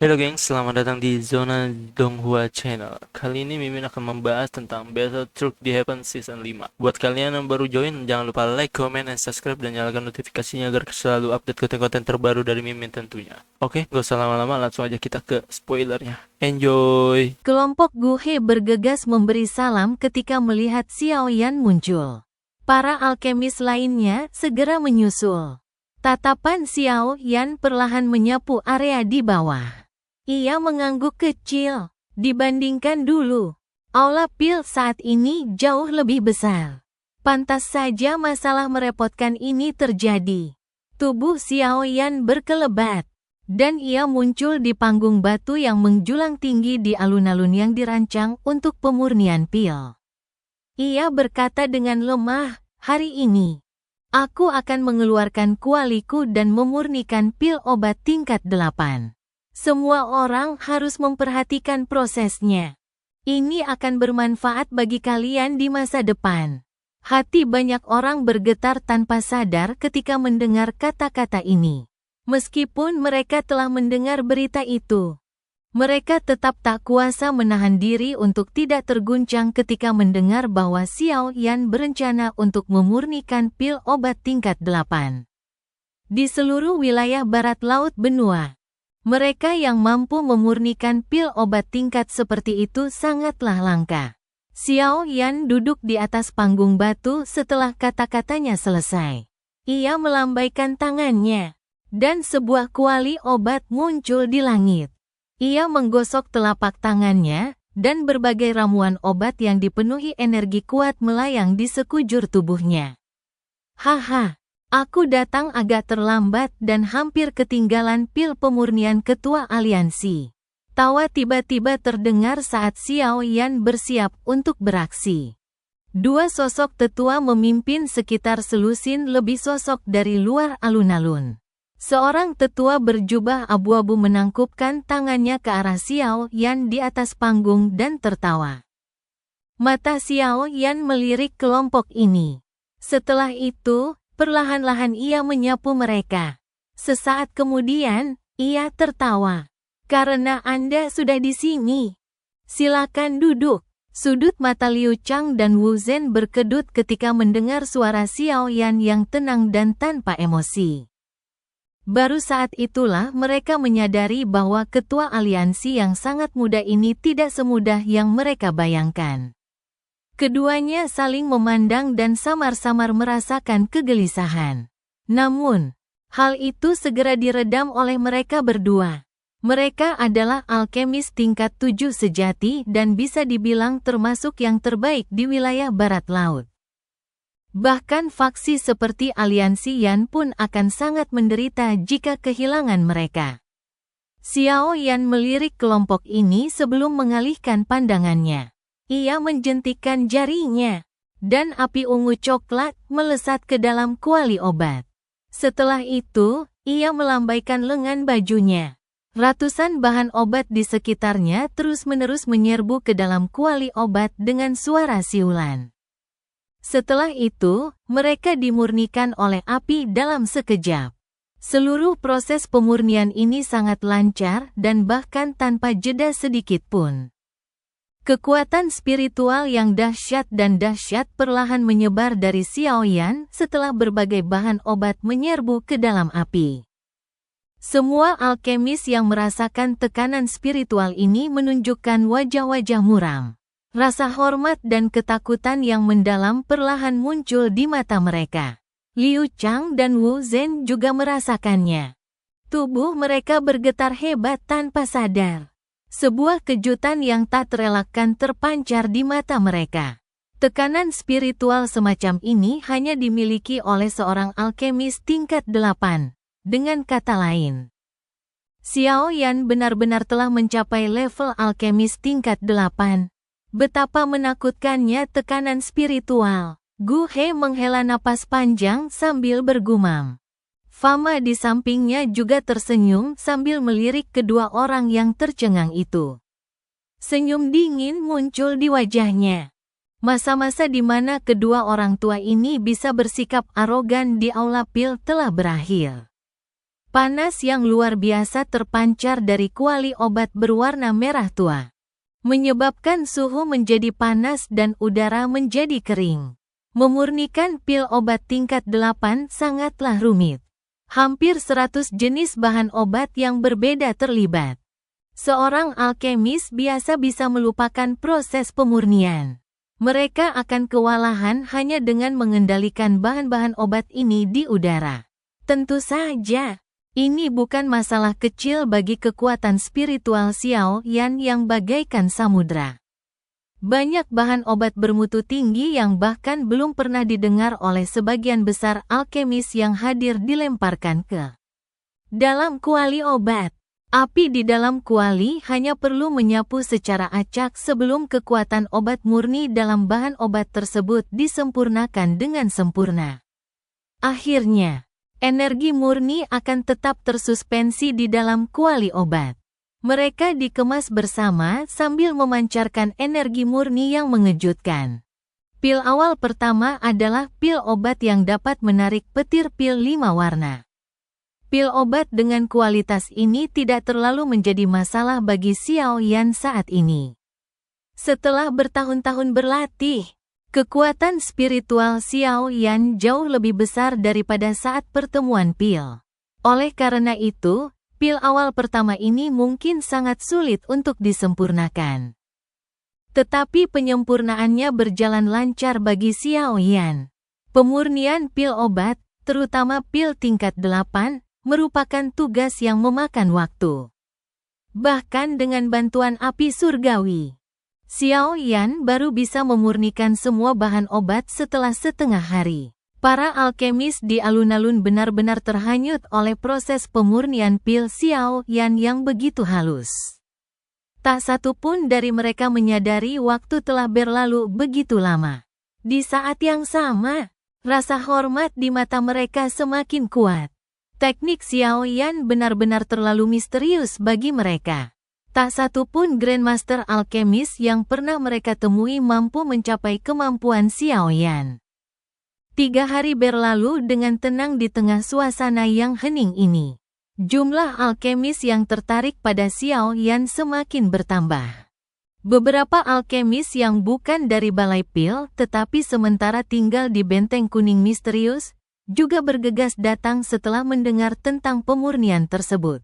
Halo gengs, selamat datang di Zona Donghua Channel. Kali ini Mimin akan membahas tentang Battle Truck di Heaven Season 5. Buat kalian yang baru join, jangan lupa like, comment, dan subscribe, dan nyalakan notifikasinya agar selalu update konten-konten terbaru dari Mimin tentunya. Oke, gak usah lama-lama, langsung aja kita ke spoilernya. Enjoy! Kelompok Guhe bergegas memberi salam ketika melihat Xiao Yan muncul. Para alkemis lainnya segera menyusul. Tatapan Xiao Yan perlahan menyapu area di bawah. Ia mengangguk kecil. Dibandingkan dulu, Aula Pil saat ini jauh lebih besar. Pantas saja masalah merepotkan ini terjadi. Tubuh Xiao Yan berkelebat, dan ia muncul di panggung batu yang menjulang tinggi di alun-alun yang dirancang untuk pemurnian pil. Ia berkata dengan lemah, "Hari ini, aku akan mengeluarkan kualiku dan memurnikan pil obat tingkat 8. Semua orang harus memperhatikan prosesnya. Ini akan bermanfaat bagi kalian di masa depan." Hati banyak orang bergetar tanpa sadar ketika mendengar kata-kata ini. Meskipun mereka telah mendengar berita itu, mereka tetap tak kuasa menahan diri untuk tidak terguncang ketika mendengar bahwa Xiao Yan berencana untuk memurnikan pil obat tingkat 8. Di seluruh wilayah barat laut benua, mereka yang mampu memurnikan pil obat tingkat seperti itu sangatlah langka. Xiao Yan duduk di atas panggung batu setelah kata-katanya selesai. Ia melambaikan tangannya, dan sebuah kuali obat muncul di langit. Ia menggosok telapak tangannya, dan berbagai ramuan obat yang dipenuhi energi kuat melayang di sekujur tubuhnya. Haha, aku datang agak terlambat dan hampir ketinggalan pil pemurnian ketua aliansi. Tawa tiba-tiba terdengar saat Xiao Yan bersiap untuk beraksi. Dua sosok tetua memimpin sekitar selusin lebih sosok dari luar alun-alun. Seorang tetua berjubah abu-abu menangkupkan tangannya ke arah Xiao Yan di atas panggung dan tertawa. Mata Xiao Yan melirik kelompok ini. Setelah itu, perlahan-lahan ia menyapu mereka. Sesaat kemudian, ia tertawa. "Karena Anda sudah di sini, silakan duduk." Sudut mata Liu Chang dan Wu Zhen berkedut ketika mendengar suara Xiao Yan yang tenang dan tanpa emosi. Baru saat itulah mereka menyadari bahwa ketua aliansi yang sangat muda ini tidak semudah yang mereka bayangkan. Keduanya saling memandang dan samar-samar merasakan kegelisahan. Namun, hal itu segera diredam oleh mereka berdua. Mereka adalah alkemis tingkat 7 sejati dan bisa dibilang termasuk yang terbaik di wilayah barat laut. Bahkan faksi seperti aliansi Yan pun akan sangat menderita jika kehilangan mereka. Xiao Yan melirik kelompok ini sebelum mengalihkan pandangannya. Ia menjentikkan jarinya, dan api ungu coklat melesat ke dalam kuali obat. Setelah itu, ia melambaikan lengan bajunya. Ratusan bahan obat di sekitarnya terus-menerus menyerbu ke dalam kuali obat dengan suara siulan. Setelah itu, mereka dimurnikan oleh api dalam sekejap. Seluruh proses pemurnian ini sangat lancar dan bahkan tanpa jeda sedikit pun. Kekuatan spiritual yang dahsyat dan dahsyat perlahan menyebar dari Xiao Yan setelah berbagai bahan obat menyerbu ke dalam api. Semua alkemis yang merasakan tekanan spiritual ini menunjukkan wajah-wajah muram. Rasa hormat dan ketakutan yang mendalam perlahan muncul di mata mereka. Liu Chang dan Wu Zhen juga merasakannya. Tubuh mereka bergetar hebat tanpa sadar. Sebuah kejutan yang tak terelakkan terpancar di mata mereka. Tekanan spiritual semacam ini hanya dimiliki oleh seorang alkemis tingkat 8. Dengan kata lain, Xiao Yan benar-benar telah mencapai level alkemis tingkat 8. Betapa menakutkannya tekanan spiritual. Gu He menghela napas panjang sambil bergumam. Fama di sampingnya juga tersenyum sambil melirik kedua orang yang tercengang itu. Senyum dingin muncul di wajahnya. Masa-masa di mana kedua orang tua ini bisa bersikap arogan di Aula Pil telah berakhir. Panas yang luar biasa terpancar dari kuali obat berwarna merah tua, menyebabkan suhu menjadi panas dan udara menjadi kering. Memurnikan pil obat tingkat 8 sangatlah rumit. Hampir 100 jenis bahan obat yang berbeda terlibat. Seorang alkemis biasa bisa melupakan proses pemurnian. Mereka akan kewalahan hanya dengan mengendalikan bahan-bahan obat ini di udara. Tentu saja, ini bukan masalah kecil bagi kekuatan spiritual Xiao Yan yang bagaikan samudra. Banyak bahan obat bermutu tinggi yang bahkan belum pernah didengar oleh sebagian besar alkemis yang hadir dilemparkan ke dalam kuali obat. Api di dalam kuali hanya perlu menyapu secara acak sebelum kekuatan obat murni dalam bahan obat tersebut disempurnakan dengan sempurna. Akhirnya, energi murni akan tetap tersuspensi di dalam kuali obat. Mereka dikemas bersama sambil memancarkan energi murni yang mengejutkan. Pil awal pertama adalah pil obat yang dapat menarik petir pil 5 warna. Pil obat dengan kualitas ini tidak terlalu menjadi masalah bagi Xiao Yan saat ini. Setelah bertahun-tahun berlatih, kekuatan spiritual Xiao Yan jauh lebih besar daripada saat pertemuan pil. Oleh karena itu, pil awal pertama ini mungkin sangat sulit untuk disempurnakan. Tetapi penyempurnaannya berjalan lancar bagi Xiao Yan. Pemurnian pil obat, terutama pil tingkat 8, merupakan tugas yang memakan waktu. Bahkan dengan bantuan api surgawi, Xiao Yan baru bisa memurnikan semua bahan obat setelah setengah hari. Para alkemis di alun-alun benar-benar terhanyut oleh proses pemurnian pil Xiao Yan yang begitu halus. Tak satu pun dari mereka menyadari waktu telah berlalu begitu lama. Di saat yang sama, rasa hormat di mata mereka semakin kuat. Teknik Xiao Yan benar-benar terlalu misterius bagi mereka. Tak satu pun Grandmaster Alkemis yang pernah mereka temui mampu mencapai kemampuan Xiao Yan. 3 hari berlalu dengan tenang di tengah suasana yang hening ini. Jumlah alkemis yang tertarik pada Xiao Yan semakin bertambah. Beberapa alkemis yang bukan dari Balai Pil tetapi sementara tinggal di Benteng Kuning Misterius, juga bergegas datang setelah mendengar tentang pemurnian tersebut.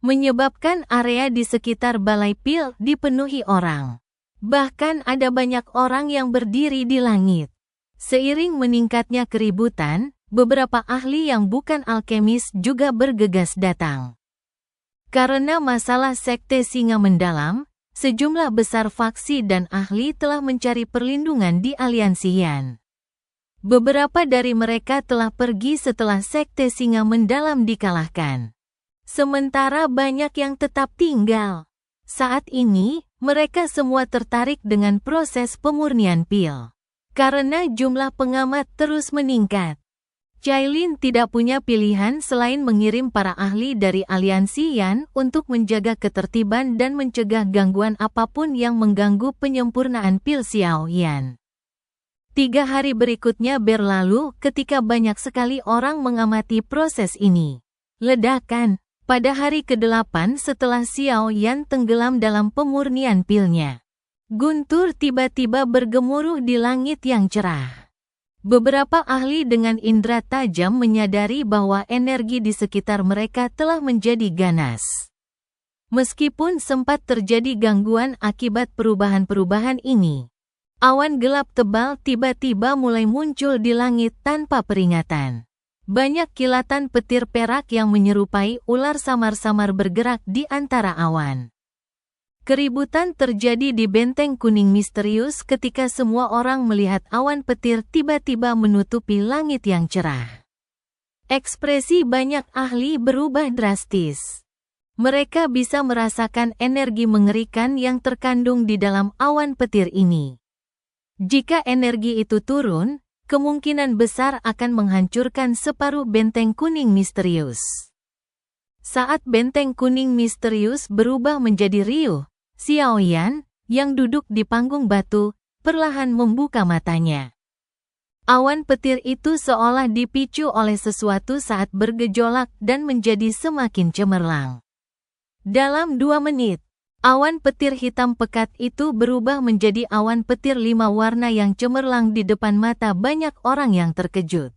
Menyebabkan area di sekitar Balai Pil dipenuhi orang. Bahkan ada banyak orang yang berdiri di langit. Seiring meningkatnya keributan, beberapa ahli yang bukan alkemis juga bergegas datang. Karena masalah sekte singa mendalam, sejumlah besar faksi dan ahli telah mencari perlindungan di aliansi Yan. Beberapa dari mereka telah pergi setelah sekte singa mendalam dikalahkan. Sementara banyak yang tetap tinggal. Saat ini, mereka semua tertarik dengan proses pemurnian pil. Karena jumlah pengamat terus meningkat, Cailin tidak punya pilihan selain mengirim para ahli dari aliansi Yan untuk menjaga ketertiban dan mencegah gangguan apapun yang mengganggu penyempurnaan pil Xiao Yan. 3 hari berikutnya berlalu ketika banyak sekali orang mengamati proses ini. Ledakan, pada hari ke-8 setelah Xiao Yan tenggelam dalam pemurnian pilnya. Guntur tiba-tiba bergemuruh di langit yang cerah. Beberapa ahli dengan indera tajam menyadari bahwa energi di sekitar mereka telah menjadi ganas. Meskipun sempat terjadi gangguan akibat perubahan-perubahan ini, awan gelap tebal tiba-tiba mulai muncul di langit tanpa peringatan. Banyak kilatan petir perak yang menyerupai ular samar-samar bergerak di antara awan. Keributan terjadi di Benteng Kuning Misterius ketika semua orang melihat awan petir tiba-tiba menutupi langit yang cerah. Ekspresi banyak ahli berubah drastis. Mereka bisa merasakan energi mengerikan yang terkandung di dalam awan petir ini. Jika energi itu turun, kemungkinan besar akan menghancurkan separuh Benteng Kuning Misterius. Saat Benteng Kuning Misterius berubah menjadi riuh, Xiao Yan, yang duduk di panggung batu, perlahan membuka matanya. Awan petir itu seolah dipicu oleh sesuatu saat bergejolak dan menjadi semakin cemerlang. Dalam 2 menit, awan petir hitam pekat itu berubah menjadi awan petir 5 warna yang cemerlang di depan mata banyak orang yang terkejut.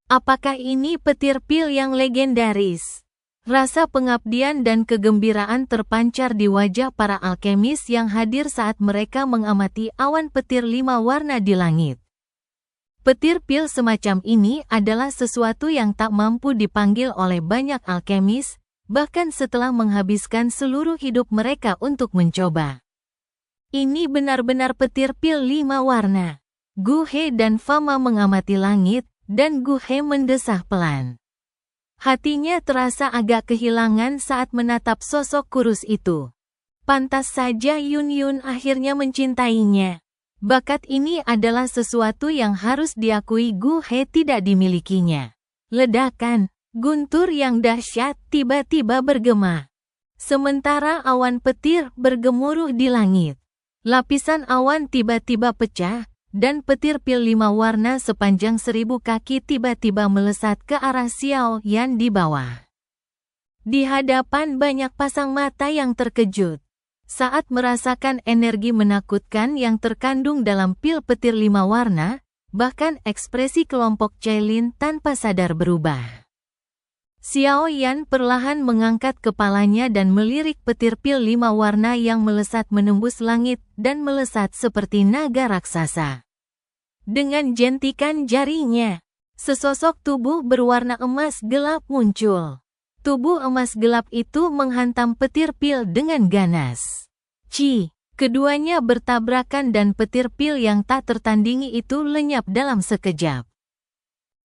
Apakah ini petir pil yang legendaris? Rasa pengabdian dan kegembiraan terpancar di wajah para alkemis yang hadir saat mereka mengamati awan petir 5 warna di langit. Petir pil semacam ini adalah sesuatu yang tak mampu dipanggil oleh banyak alkemis, bahkan setelah menghabiskan seluruh hidup mereka untuk mencoba. Ini benar-benar petir pil 5 warna. Gu He dan Fama mengamati langit, dan Gu He mendesah pelan. Hatinya terasa agak kehilangan saat menatap sosok kurus itu. Pantas saja Yun Yun akhirnya mencintainya. Bakat ini adalah sesuatu yang harus diakui Gu He tidak dimilikinya. Ledakan, guntur yang dahsyat tiba-tiba bergema. Sementara awan petir bergemuruh di langit. Lapisan awan tiba-tiba pecah, dan petir pil 5 warna sepanjang 1000 kaki tiba-tiba melesat ke arah Xiao Yan di bawah. Di hadapan banyak pasang mata yang terkejut. Saat merasakan energi menakutkan yang terkandung dalam pil petir 5 warna, bahkan ekspresi kelompok Cailin tanpa sadar berubah. Xiao Yan perlahan mengangkat kepalanya dan melirik petir pil 5 warna yang melesat menembus langit dan melesat seperti naga raksasa. Dengan jentikan jarinya, sesosok tubuh berwarna emas gelap muncul. Tubuh emas gelap itu menghantam petir pil dengan ganas. Keduanya bertabrakan dan petir pil yang tak tertandingi itu lenyap dalam sekejap.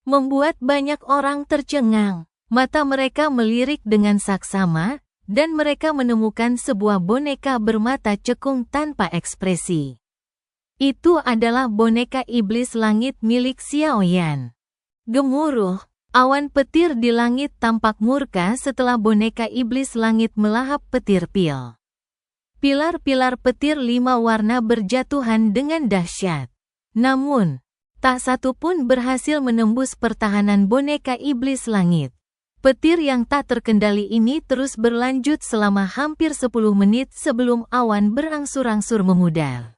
Membuat banyak orang tercengang. Mata mereka melirik dengan saksama, dan mereka menemukan sebuah boneka bermata cekung tanpa ekspresi. Itu adalah boneka iblis langit milik Xiao Yan. Gemuruh, awan petir di langit tampak murka setelah boneka iblis langit melahap petir pil. Pilar-pilar petir 5 warna berjatuhan dengan dahsyat. Namun, tak satu pun berhasil menembus pertahanan boneka iblis langit. Petir yang tak terkendali ini terus berlanjut selama hampir 10 menit sebelum awan berangsur-angsur memudar.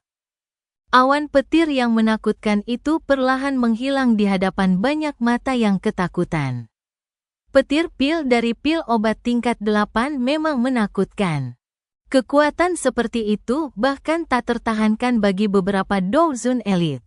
Awan petir yang menakutkan itu perlahan menghilang di hadapan banyak mata yang ketakutan. Petir pil dari pil obat tingkat 8 memang menakutkan. Kekuatan seperti itu bahkan tak tertahankan bagi beberapa douzun elit.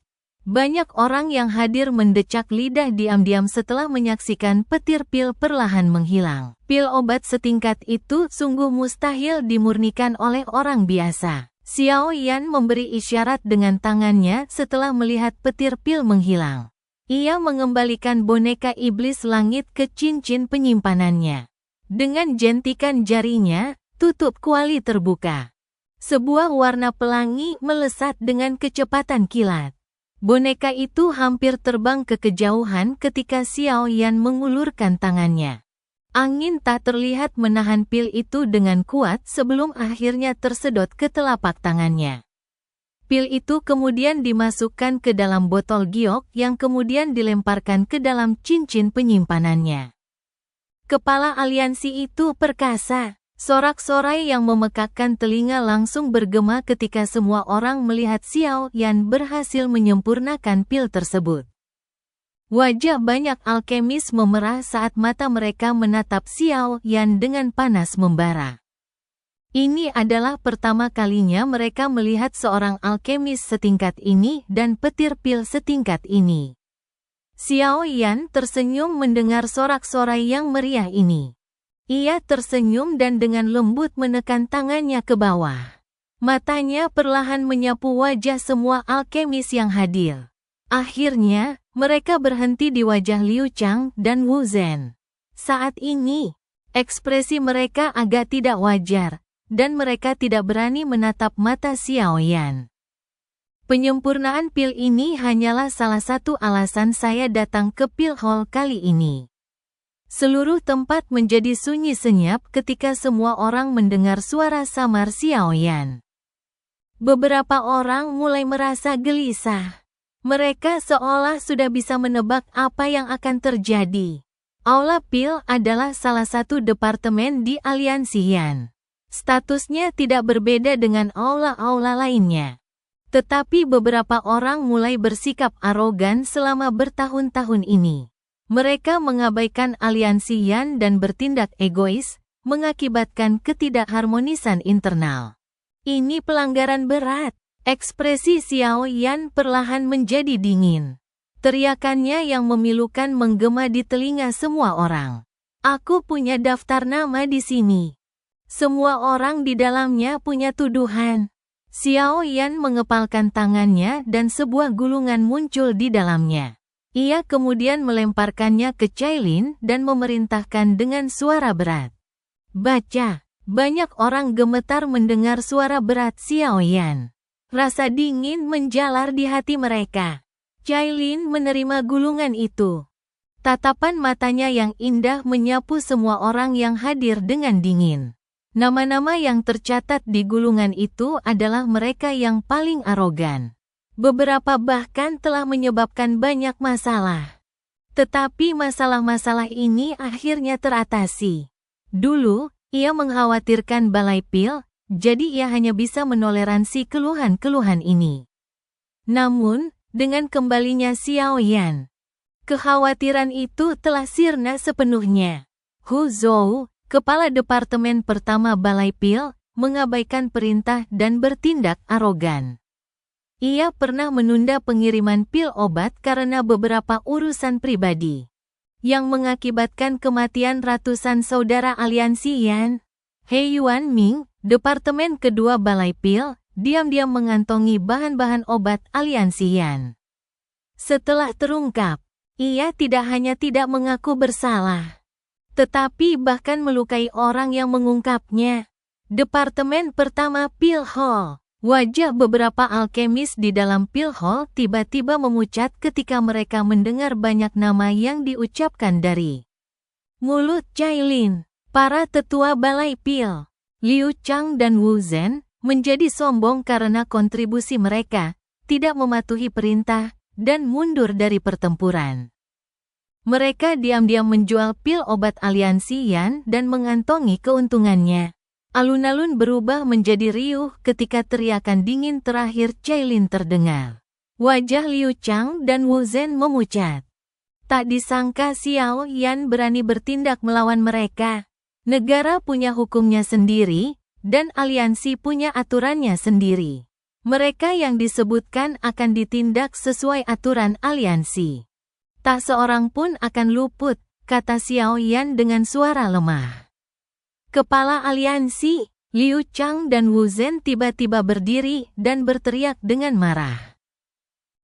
Banyak orang yang hadir mendecak lidah diam-diam setelah menyaksikan petir pil perlahan menghilang. Pil obat setingkat itu sungguh mustahil dimurnikan oleh orang biasa. Xiao Yan memberi isyarat dengan tangannya setelah melihat petir pil menghilang. Ia mengembalikan boneka iblis langit ke cincin penyimpanannya. Dengan jentikan jarinya, tutup kuali terbuka. Sebuah warna pelangi melesat dengan kecepatan kilat. Boneka itu hampir terbang ke kejauhan ketika Xiao Yan mengulurkan tangannya. Angin tak terlihat menahan pil itu dengan kuat sebelum akhirnya tersedot ke telapak tangannya. Pil itu kemudian dimasukkan ke dalam botol giok yang kemudian dilemparkan ke dalam cincin penyimpanannya. Kepala aliansi itu perkasa. Sorak-sorai yang memekakkan telinga langsung bergema ketika semua orang melihat Xiao Yan berhasil menyempurnakan pil tersebut. Wajah banyak alkemis memerah saat mata mereka menatap Xiao Yan dengan panas membara. Ini adalah pertama kalinya mereka melihat seorang alkemis setingkat ini dan petir pil setingkat ini. Xiao Yan tersenyum mendengar sorak-sorai yang meriah ini. Ia tersenyum dan dengan lembut menekan tangannya ke bawah. Matanya perlahan menyapu wajah semua alkemis yang hadir. Akhirnya, mereka berhenti di wajah Liu Chang dan Wu Zhen. Saat ini, ekspresi mereka agak tidak wajar, dan mereka tidak berani menatap mata Xiao Yan. Penyempurnaan pil ini hanyalah salah satu alasan saya datang ke pil hall kali ini. Seluruh tempat menjadi sunyi senyap ketika semua orang mendengar suara samar Xiao Yan. Beberapa orang mulai merasa gelisah. Mereka seolah sudah bisa menebak apa yang akan terjadi. Aula Pil adalah salah satu departemen di Aliansi Yan. Statusnya tidak berbeda dengan aula-aula lainnya. Tetapi beberapa orang mulai bersikap arogan selama bertahun-tahun ini. Mereka mengabaikan Aliansi Yan dan bertindak egois, mengakibatkan ketidakharmonisan internal. Ini pelanggaran berat. Ekspresi Xiao Yan perlahan menjadi dingin. Teriakannya yang memilukan menggema di telinga semua orang. Aku punya daftar nama di sini. Semua orang di dalamnya punya tuduhan. Xiao Yan mengepalkan tangannya dan sebuah gulungan muncul di dalamnya. Ia kemudian melemparkannya ke Cailin dan memerintahkan dengan suara berat. Baca. Banyak orang gemetar mendengar suara berat Xiao Yan. Rasa dingin menjalar di hati mereka. Cailin menerima gulungan itu. Tatapan matanya yang indah menyapu semua orang yang hadir dengan dingin. Nama-nama yang tercatat di gulungan itu adalah mereka yang paling arogan. Beberapa bahkan telah menyebabkan banyak masalah. Tetapi masalah-masalah ini akhirnya teratasi. Dulu, ia mengkhawatirkan Balai Pil, jadi ia hanya bisa menoleransi keluhan-keluhan ini. Namun, dengan kembalinya Xiao Yan, kekhawatiran itu telah sirna sepenuhnya. Hu Zhou, kepala departemen pertama Balai Pil, mengabaikan perintah dan bertindak arogan. Ia pernah menunda pengiriman pil obat karena beberapa urusan pribadi, yang mengakibatkan kematian ratusan saudara Aliansi Yan. He Yuan Ming, departemen kedua Balai Pil, diam-diam mengantongi bahan-bahan obat Aliansi Yan. Setelah terungkap, ia tidak hanya tidak mengaku bersalah, tetapi bahkan melukai orang yang mengungkapnya. Departemen pertama Pil Hall. Wajah beberapa alkemis di dalam Pil Hall tiba-tiba memucat ketika mereka mendengar banyak nama yang diucapkan dari mulut Cailin. Para tetua Balai Pil, Liu Chang dan Wu Zhen, menjadi sombong karena kontribusi mereka, tidak mematuhi perintah, dan mundur dari pertempuran. Mereka diam-diam menjual pil obat Aliansi Yan dan mengantongi keuntungannya. Alun-alun berubah menjadi riuh ketika teriakan dingin terakhir Cailin terdengar. Wajah Liu Chang dan Wu Zhen memucat. Tak disangka Xiao Yan berani bertindak melawan mereka. Negara punya hukumnya sendiri, dan aliansi punya aturannya sendiri. Mereka yang disebutkan akan ditindak sesuai aturan aliansi. Tak seorang pun akan luput, kata Xiao Yan dengan suara lemah. Kepala aliansi, Liu Chang dan Wu Zhen tiba-tiba berdiri dan berteriak dengan marah.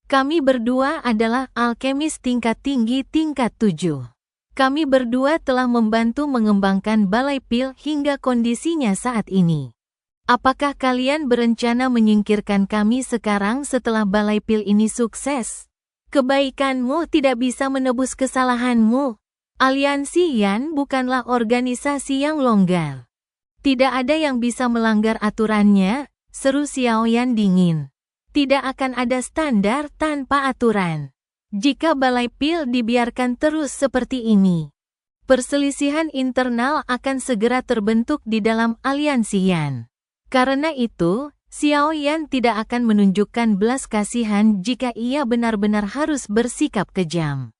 Kami berdua adalah alkemis tingkat tinggi tingkat 7. Kami berdua telah membantu mengembangkan Balai Pil hingga kondisinya saat ini. Apakah kalian berencana menyingkirkan kami sekarang setelah Balai Pil ini sukses? Kebaikanmu tidak bisa menebus kesalahanmu. Aliansi Yan bukanlah organisasi yang longgar. Tidak ada yang bisa melanggar aturannya, seru Xiao Yan dingin. Tidak akan ada standar tanpa aturan. Jika Balai Pil dibiarkan terus seperti ini, perselisihan internal akan segera terbentuk di dalam Aliansi Yan. Karena itu, Xiao Yan tidak akan menunjukkan belas kasihan jika ia benar-benar harus bersikap kejam.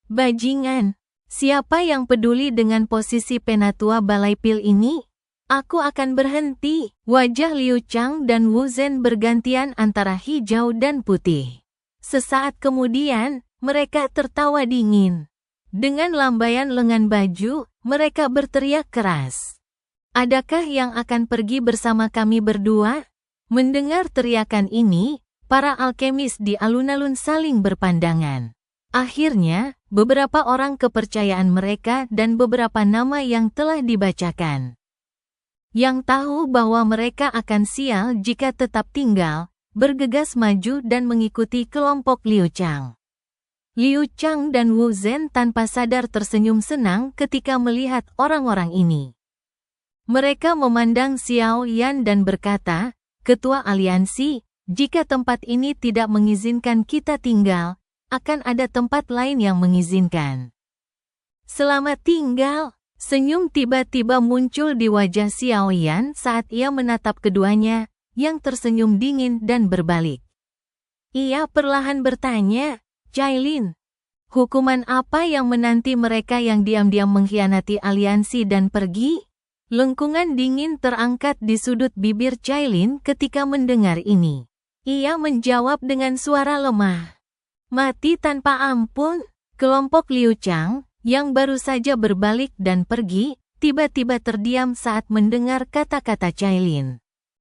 Bajingan, siapa yang peduli dengan posisi penatua Balai Pil ini? Aku akan berhenti. Wajah Liu Chang dan Wu Zhen bergantian antara hijau dan putih. Sesaat kemudian, mereka tertawa dingin. Dengan lambaian lengan baju, mereka berteriak keras. Adakah yang akan pergi bersama kami berdua? Mendengar teriakan ini, para alkemis di alun-alun saling berpandangan. Akhirnya, beberapa orang kepercayaan mereka dan beberapa nama yang telah dibacakan, yang tahu bahwa mereka akan sial jika tetap tinggal, bergegas maju dan mengikuti kelompok Liu Chang. Liu Chang dan Wu Zhen tanpa sadar tersenyum senang ketika melihat orang-orang ini. Mereka memandang Xiao Yan dan berkata, Ketua Aliansi, Jika tempat ini tidak mengizinkan kita tinggal, akan ada tempat lain yang mengizinkan. Selamat tinggal. Senyum tiba-tiba muncul di wajah Xiaoyan saat ia menatap keduanya, yang tersenyum dingin dan berbalik. Ia perlahan bertanya, Cailin, hukuman apa yang menanti mereka yang diam-diam mengkhianati aliansi dan pergi? Lengkungan dingin terangkat di sudut bibir Cailin ketika mendengar ini. Ia menjawab dengan suara lemah. Mati tanpa ampun. Kelompok Liu Chang, yang baru saja berbalik dan pergi, tiba-tiba terdiam saat mendengar kata-kata Cailin.